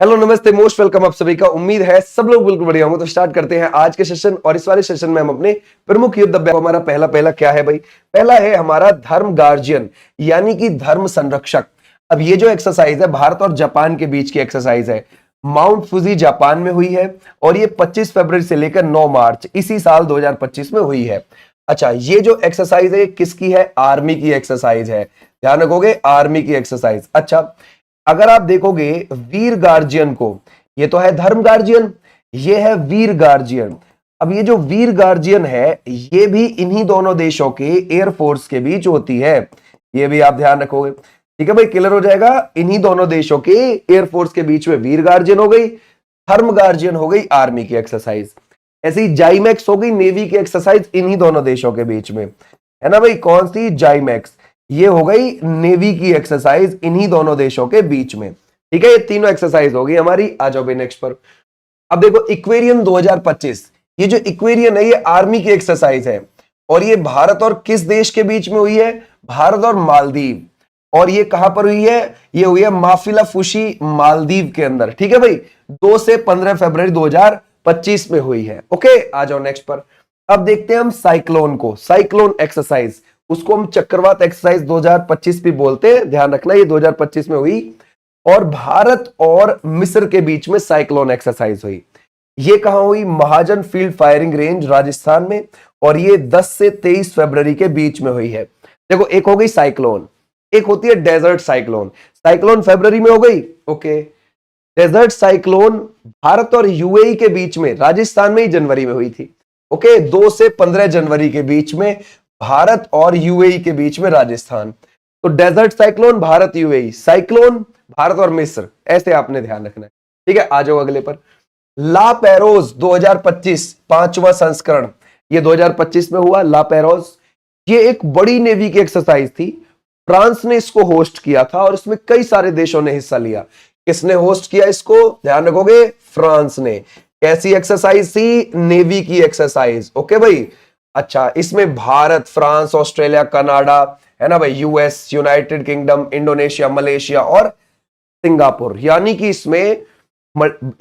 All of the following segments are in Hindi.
हेलो नमस्ते, मोस्ट वेलकम आप सभी का। उम्मीद है सब लोग बिल्कुल बढ़िया होंगे। तो स्टार्ट करते हैं आज के सेशन। और इस वाले सेशन में हम अपने प्रमुख युद्ध अभ्यास, हमारा पहला क्या है भाई? पहला है हमारा धर्म गार्जियन, यानी कि धर्म संरक्षक। अब ये जो एक्सरसाइज है भारत और जापान के बीच की एक्सरसाइज है, माउंट फुजी जापान में हुई है और ये 25 फरवरी से लेकर 9 मार्च इसी साल 2025 में हुई है। अच्छा, ये जो एक्सरसाइज है किसकी है? आर्मी की एक्सरसाइज है। ध्यान रखोगे, आर्मी की एक्सरसाइज। अच्छा, अगर आप देखोगे वीर गार्जियन को, ये तो है धर्म गार्जियन, ये है वीर गार्जियन। अब ये जो वीर गार्जियन है ये भी इन्हीं दोनों देशों के एयरफोर्स के बीच होती है। ये भी आप ध्यान रखोगे, ठीक है भाई, क्लियर हो जाएगा। इन्हीं दोनों देशों के एयरफोर्स के बीच में वीर गार्जियन हो गई, धर्म गार्जियन हो गई आर्मी की एक्सरसाइज। ऐसे ही जाइमैक्स हो गई नेवी की एक्सरसाइज इन्हीं दोनों देशों के बीच में, है ना भाई। कौन सी? जाइमैक्स। ये हो गई नेवी की एक्सरसाइज इन्हीं दोनों देशों के बीच में, ठीक है। ये तीनों एक्सरसाइज होगी हमारी। आ जाओ भाई नेक्स्ट पर। अब देखो इक्वेरियन 2025, ये जो इक्वेरियन है ये आर्मी की एक्सरसाइज है और ये भारत और किस देश के बीच में हुई है? भारत और मालदीव। और ये कहां पर हुई है? ये हुई है माफिला फुशी, मालदीव के अंदर, ठीक है भाई। 2 से 15 फरवरी 2025 में हुई है। ओके, आ जाओ नेक्स्ट पर। अब देखते हैं हम साइक्लोन को, साइक्लोन एक्सरसाइज, उसको हम चक्रवात एक्सरसाइज 2025 भी बोलते हैं। ध्यान रखना ये 2025 में हुई और भारत और मिस्र के बीच में साइक्लोन एक्सरसाइज हुई। ये कहां हुई? महाजन फील्ड फायरिंग रेंज राजस्थान में और ये 10 से 23 फरवरी के बीच में हुई है। देखो, एक हो गई साइक्लोन, एक होती है डेजर्ट साइक्लोन। साइक्लोन फरवरी में हो गई, ओके। डेजर्ट साइक्लोन भारत और यूएई के बीच में राजस्थान में ही जनवरी में हुई थी, ओके। 2 से 15 जनवरी के बीच में भारत और यूएई के बीच में राजस्थान। तो desert cyclone Bharat UAE, cyclone Bharat और मिस्र, ऐसे आपने ध्यान रखना है, ठीक है। आ जाओ अगले पर। ला पेरोज 2025 5वां संस्करण, ये 2025 में हुआ ला पेरोज। ये एक बड़ी नेवी की एक्सरसाइज थी, फ्रांस ने इसको होस्ट किया था और इसमें कई सारे देशों ने हिस्सा लिया। किसने होस्ट किया इसको? ध्यान रखोगे, फ्रांस ने। कैसी एक्सरसाइज थी? नेवी की एक्सरसाइज, ओके भाई। अच्छा, इसमें भारत, फ्रांस, ऑस्ट्रेलिया, कनाडा, है ना भाई, US, United kingdom, Indonesia, Malaysia और सिंगापुर। यानी कि इसमें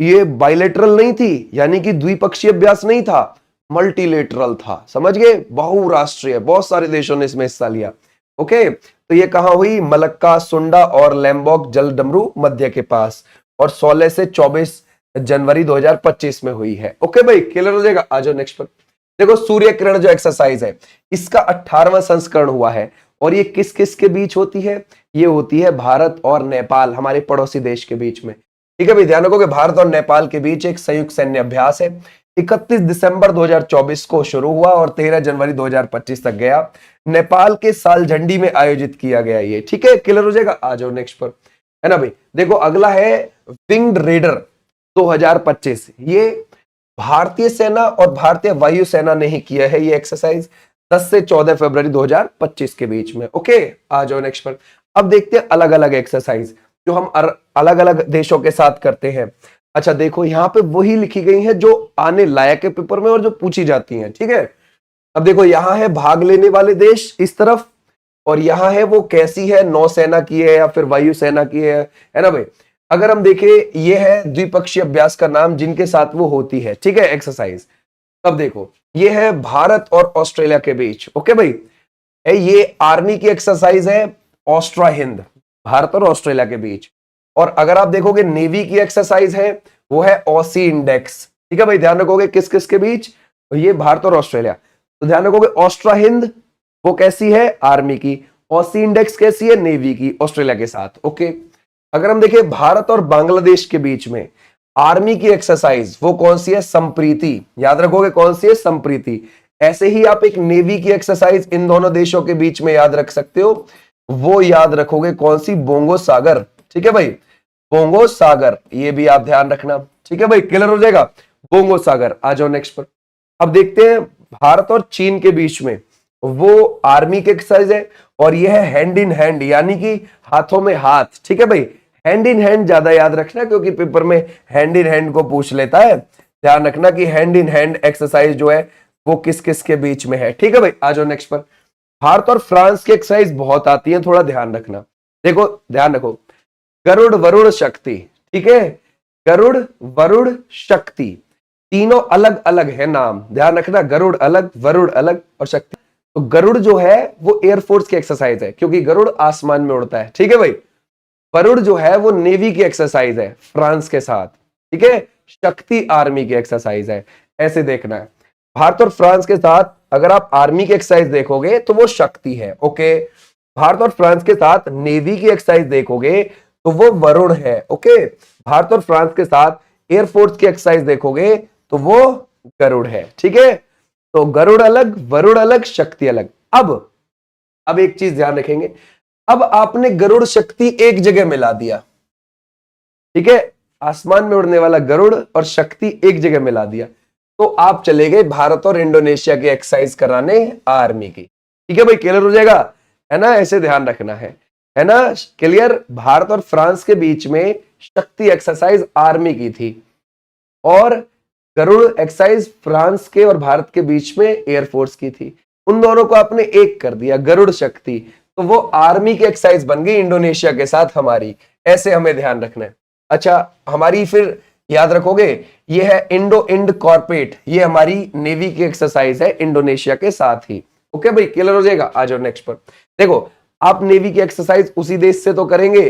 ये बाइलेटरल नहीं थी, यानी कि द्विपक्षीय अभ्यास नहीं था, मल्टीलेटरल था। समझ गए? बहुराष्ट्रीय, बहुत सारे देशों ने इसमें हिस्सा लिया, ओके। तो ये कहां हुई? मलक्का, सुंडा और लैम्बोक जल डमरू मध्य के पास और 16 से 24 जनवरी 2025 में हुई है। ओके भाई, क्लियर हो जाएगा। आ जाओ नेक्स्ट पर। देखो सूर्य किरण जो एक्सरसाइज है इसका 18वां संस्करण हुआ है और ये किस किस के बीच होती है? ये होती है भारत और नेपाल, हमारे पड़ोसी देश के बीच में, ठीक है भाई। ध्यान रखो कि भारत और नेपाल के बीच एक संयुक्त सैन्य अभ्यास है। 31 दिसंबर 2024 को शुरू हुआ और 13 जनवरी 2025 तक गया। नेपाल के सालझंडी में आयोजित किया गया ये, ठीक है, क्लियर हो जाएगा। आ जाओ नेक्स्ट पर, है ना भाई। देखो अगला है विंग्ड रेडर 2025। ये भारतीय सेना और भारतीय वायुसेना ने ही किया है ये एक्सरसाइज, 10 से 14 फरवरी 2025 के बीच में, ओके। आ जाओ नेक्स्ट पर। अब देखते हैं अलग अलग एक्सरसाइज जो हम अलग अलग देशों के साथ करते हैं। अच्छा देखो, यहां पे वही लिखी गई है जो आने लायक है पेपर में और जो पूछी जाती हैं, ठीक है। अब देखो, यहां है भाग लेने वाले देश इस तरफ और यहां है वो कैसी है, नौसेना की है या फिर वायुसेना की है ना भाई। अगर हम देखें, ये है द्विपक्षीय अभ्यास का नाम जिनके साथ वो होती है, ठीक है, एक्सरसाइज। अब देखो, ये है भारत और ऑस्ट्रेलिया के बीच, ओके भाई। ये आर्मी की एक्सरसाइज है, ऑस्ट्रा हिंद, भारत और ऑस्ट्रेलिया के बीच। और अगर आप देखोगे नेवी की एक्सरसाइज है, वो है ऑसी इंडेक्स, ठीक है भाई। ध्यान रखोगे किस किस के बीच? ये भारत और ऑस्ट्रेलिया। तो ध्यान रखोगे ऑस्ट्रा हिंद वो कैसी है? आर्मी की। ऑसी इंडेक्स कैसी है? नेवी की, ऑस्ट्रेलिया के साथ, ओके। अगर हम देखें भारत और बांग्लादेश के बीच में आर्मी की एक्सरसाइज, वो कौन सी है? संप्रीति। याद रखोगे कौन सी है? संप्रीति। ऐसे ही आप एक नेवी की एक्सरसाइज इन दोनों देशों के बीच में याद रख सकते हो, वो याद रखोगे कौन सी? बोंगो सागर, ठीक है भाई, बोंगो सागर। ये भी आप ध्यान रखना, ठीक है भाई, क्लियर हो जाएगा। बोंगो सागर। आ जाओ नेक्स्ट पर। अब देखते हैं भारत और चीन के बीच में वो आर्मी की एक्सरसाइज है और यह है हैंड इन हैंड, यानी कि हाथों में हाथ, ठीक है भाई। हैंड इन हैंड ज्यादा याद रखना क्योंकि पेपर में हैंड इन हैंड को पूछ लेता है। ध्यान रखना कि हैंड इन हैंड एक्सरसाइज जो है वो किस किस के बीच में है, ठीक है भाई। आ जाओ नेक्स्ट पर। भारत और फ्रांस की एक्सरसाइज बहुत आती है, थोड़ा ध्यान रखना। देखो ध्यान रखो, गरुड़ वरुण शक्ति, ठीक है। गरुड़, वरुड़, शक्ति, तीनों अलग अलग है नाम, ध्यान रखना। गरुड़ अलग, वरुड़ अलग और शक्ति। तो गरुड़ जो है वो एयरफोर्स की एक्सरसाइज है, क्योंकि गरुड़ आसमान में उड़ता है, ठीक है भाई। वरुड़ जो है वो नेवी की एक्सरसाइज है फ्रांस के साथ, ठीक है। शक्ति आर्मी की एक्सरसाइज है, ऐसे देखना है। भारत और फ्रांस के साथ अगर आप आर्मी की एक्सरसाइज देखोगे तो वो शक्ति है, ओके। भारत और फ्रांस के साथ नेवी की एक्सरसाइज देखोगे तो वो वरुण है, ओके। भारत और फ्रांस के साथ एयरफोर्स की एक्सरसाइज देखोगे तो वो गरुड़ है, ठीक है। तो गरुड़ अलग, वरुण अलग, शक्ति अलग। अब एक चीज ध्यान रखेंगे, अब आपने गरुड़ शक्ति एक जगह मिला दिया, ठीक है। आसमान में उड़ने वाला गरुड़ और शक्ति एक जगह मिला दिया, तो आप चले गए भारत और इंडोनेशिया की एक्सरसाइज कराने आर्मी की, ठीक है भाई। क्लियर हो जाएगा, है ना, ऐसे ध्यान रखना है ना, क्लियर। भारत और फ्रांस के बीच में शक्ति एक्सरसाइज आर्मी की थी और गरुड़ एक्सरसाइज फ्रांस के और भारत के बीच में एयरफोर्स की थी। उन दोनों को आपने एक कर दिया, गरुड़ शक्ति, तो वो आर्मी की एक्सरसाइज बन गई इंडोनेशिया के साथ हमारी, ऐसे हमें ध्यान रखना है। अच्छा, हमारी फिर याद रखोगे, ये है इंडो इंड कॉर्पेट, ये हमारी नेवी की एक्सरसाइज है इंडोनेशिया के साथ ही, ओके भाई। क्लियर हो जाएगा, आ जाओ नेक्स्ट पर। देखो, आप नेवी की एक्सरसाइज उसी देश से तो करेंगे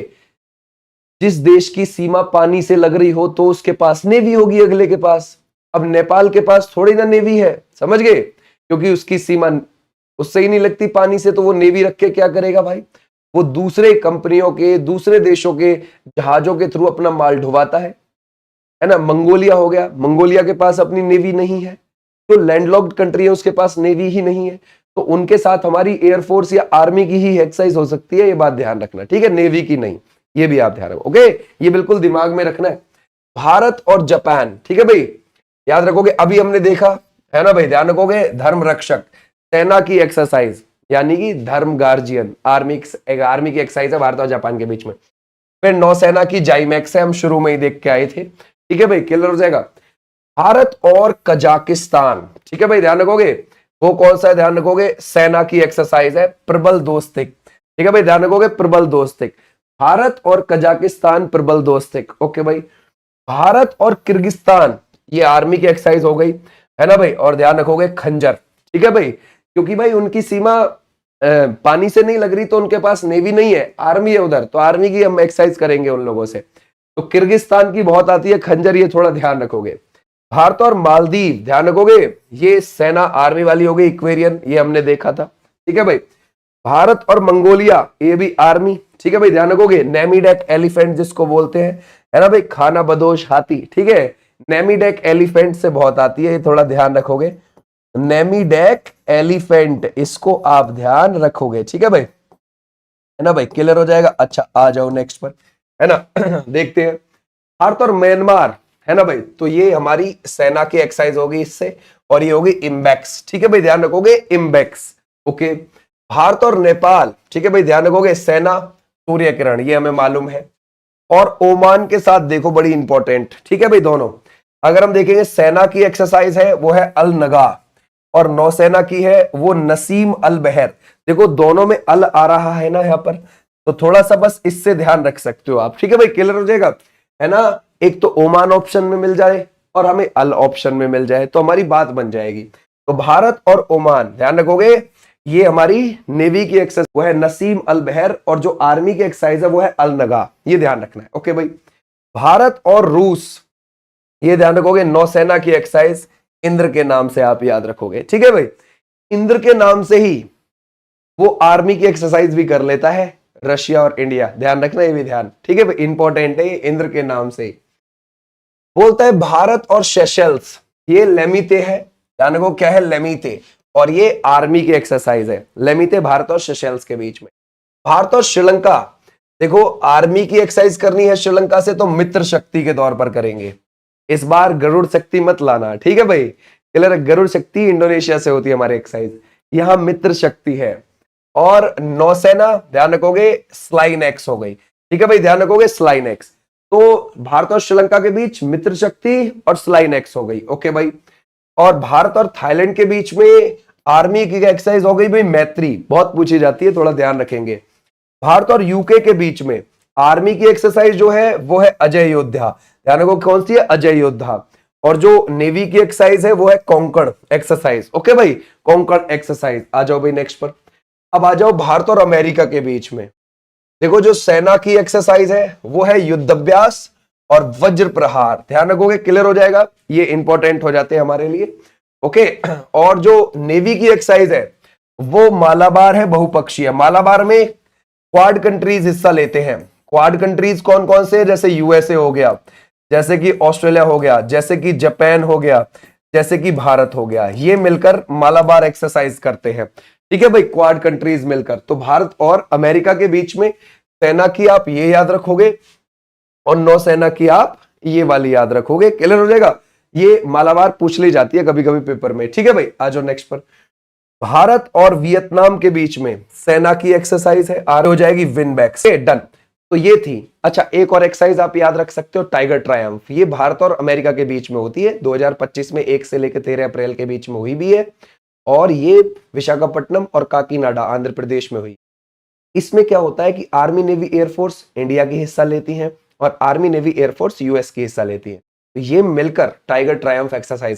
जिस देश की सीमा पानी से लग रही हो, तो उसके पास नेवी होगी अगले के पास। अब नेपाल के पास थोड़ी ना नेवी है, समझ गए, क्योंकि उसकी सीमा उससे ही नहीं लगती पानी से, तो वो नेवी रख के क्या करेगा भाई, वो दूसरे कंपनियों के, दूसरे देशों के जहाजों के थ्रू अपना माल ढुवाता है ना। मंगोलिया हो गया, मंगोलिया के पास अपनी नेवी नहीं है, जो लैंडलॉक्ड कंट्री है उसके पास नेवी ही नहीं है, तो उनके साथ हमारी एयरफोर्स या आर्मी की ही एक्सरसाइज हो सकती है, ये बात ध्यान रखना, ठीक है, नेवी की नहीं, ये भी आप ध्यान रखो, ओके। ये बिल्कुल दिमाग में रखना है। भारत और जापान, ठीक है भाई, याद रखोगे। अभी हमने देखा है ना भाई, ध्यान रखोगे, धर्म रक्षक सेना की एक्सरसाइज, यानी कि धर्म गार्जियन, आर्मी की एक्सरसाइज है भारत और जापान के बीच में। फिर नौसेना की जाइमैक्स है, हम शुरू में ही देख के आए थे, ठीक है भाई। क्लियर हो जाएगा। भारत और कजाकिस्तान, ठीक है भाई, ध्यान रखोगे, वो कौन सा है, ध्यान रखोगे, सेना की एक्सरसाइज है प्रबल दोस्तिक, ठीक है भाई, ध्यान रखोगे, प्रबल दोस्तिक। भारत और कजाकिस्तान प्रबल दोस्तिक, ओके भाई। भारत और किर्गिस्तान, ये आर्मी की एक्सरसाइज हो गई, है ना भाई। और ध्यान रखोगे खंजर, ठीक है भाई, क्योंकि भाई उनकी सीमा पानी से नहीं लग रही, तो उनके पास नेवी नहीं है, आर्मी है उधर, तो आर्मी की हम एक्सरसाइज करेंगे उन लोगों से। तो किर्गिस्तान की बहुत आती है खंजर, ये थोड़ा ध्यान रखोगे। भारत और मालदीव, ध्यान रखोगे, ये सेना आर्मी वाली हो गई, इक्वेरियन, ये हमने देखा था, ठीक है भाई। भारत और मंगोलिया, ये भी आर्मी, ठीक है भाई, ध्यान रखोगे। नेमीडेक एलिफेंट जिसको बोलते हैं, है ना भाई, खाना बदोश हाथी, ठीक है। नेमीडेक एलिफेंट से बहुत आती है, ये थोड़ा ध्यान रखोगे। नेमीडेक एलिफेंट, इसको आप ध्यान रखोगे, ठीक है भाई, है ना भाई। क्लियर हो जाएगा। अच्छा, आ जाओ नेक्स्ट पर, है ना। देखते हैं भारत और म्यांमार, है ना भाई, तो ये हमारी सेना की एक्सरसाइज होगी इससे, और ये होगी इम्बैक्स, ठीक है भाई, ध्यान रखोगे, इम्बैक्स, ओके। भारत और नेपाल, ठीक है भाई, ध्यान रखोगे, सेना सूर्य किरण, ये हमें मालूम है। और ओमान के साथ देखो, बड़ी इंपॉर्टेंट, ठीक है भाई, दोनों अगर हम देखेंगे, सेना की एक्सरसाइज है वो है अल नगा, और नौसेना की है वो नसीम अल बहर। देखो दोनों में अल आ रहा है ना यहाँ पर, तो थोड़ा सा बस इससे ध्यान रख सकते हो आप, ठीक है भाई। क्लियर हो जाएगा, है ना। एक तो ओमान ऑप्शन में मिल जाए और हमें अल ऑप्शन में मिल जाए, तो हमारी बात बन जाएगी। तो भारत और ओमान, ध्यान रखोगे, ये हमारी नेवी की एक्सरसाइज वो है नसीम अल बहर, और जो आर्मी की एक्सरसाइज है वो है अल नगा, ये ध्यान रखना है, ओके भाई। भारत और रूस, ये ध्यान रखोगे, नौसेना की एक्सरसाइज इंद्र के नाम से आप याद रखोगे, ठीक है भाई। इंद्र के नाम से ही वो आर्मी की एक्सरसाइज भी कर लेता है रशिया और इंडिया, ध्यान रखना, ये भी ध्यान, ठीक है भाई, इंपॉर्टेंट है, इंद्र के नाम से ही बोलता है। भारत और सेशल्स, ये लेमीते है, ध्यान रखो, क्या है, लेमीते, और ये आर्मी की एक्सरसाइज है, लेमीते भारत और सेशल्स के बीच में। भारत और श्रीलंका, देखो आर्मी की एक्सरसाइज करनी है श्रीलंका से, तो मित्र शक्ति के तौर पर करेंगे इस बार, गरुड़ शक्ति मत लाना, ठीक है भाई। क्लियर, गरुड़ शक्ति इंडोनेशिया से होती है हमारी एक्सरसाइज, यहां मित्र शक्ति है। और नौसेना, ध्यान रखोगे, स्लाइन एक्स हो गई, ठीक है भाई, ध्यान रखोगे, स्लाइन एक्स। तो भारत और श्रीलंका के बीच मित्र शक्ति और स्लाइन एक्स हो गई, ओके भाई। और भारत और थाईलैंड के बीच में आर्मी की एक्सरसाइज हो गई भाई मैत्री, बहुत पूछी जाती है, थोड़ा ध्यान रखेंगे। भारत और यूके के बीच में आर्मी की एक्सरसाइज जो है वो है अजय योद्धा, ध्यान रखो कौन सी है, अजय योद्धा। और जो नेवी की एक्सरसाइज है वो है कोंकण एक्सरसाइज। ओके भाई, कोंकण एक्सरसाइज। आ जाओ भाई नेक्स्ट पर। अब आ जाओ भारत और अमेरिका के बीच में। देखो जो सेना की एक्सरसाइज है वो है युद्धाभ्यास और वज्र प्रहार। ध्यान रखोगे, क्लियर हो जाएगा, ये इंपॉर्टेंट हो जाते हैं हमारे लिए। ओके, और जो नेवी की एक्सरसाइज है वो मालाबार है, बहुपक्षीय। मालाबार में क्वाड कंट्रीज हिस्सा लेते हैं। क्वाड कंट्रीज कौन कौन से, जैसे यूएसए हो गया, जैसे कि ऑस्ट्रेलिया हो गया, जैसे कि जापान हो गया, जैसे कि भारत हो गया, ये मिलकर मालाबार एक्सरसाइज करते हैं। ठीक है भाई, क्वाड कंट्रीज मिलकर। तो भारत और अमेरिका के बीच में सेना की आप ये याद रखोगे और नौसेना की आप ये वाली याद रखोगे, क्लियर हो जाएगा। ये मालाबार पूछ ली जाती है कभी कभी पेपर में। ठीक है भाई, आ जाओ नेक्स्ट पर। भारत और वियतनाम के बीच में सेना की एक्सरसाइज है, आर हो जाएगी विनबैक से, डन। तो ये थी। अच्छा, एक और एक्सरसाइज आप याद रख सकते हो, टाइगर ट्रायम्फ। ये भारत और अमेरिका के बीच में होती है, 2025 में 1 से लेकर 13 अप्रैल के बीच में हुई भी है। और ये विशाखापट्टनम और काकीनाडा आंध्र प्रदेश में हुई। इसमें क्या होता है कि आर्मी नेवी एयरफोर्स इंडिया की हिस्सा लेती हैं और आर्मी नेवी एयरफोर्स यूएस की हिस्सा लेती है। तो ये मिलकर टाइगर ट्रायम्फ एक्सरसाइज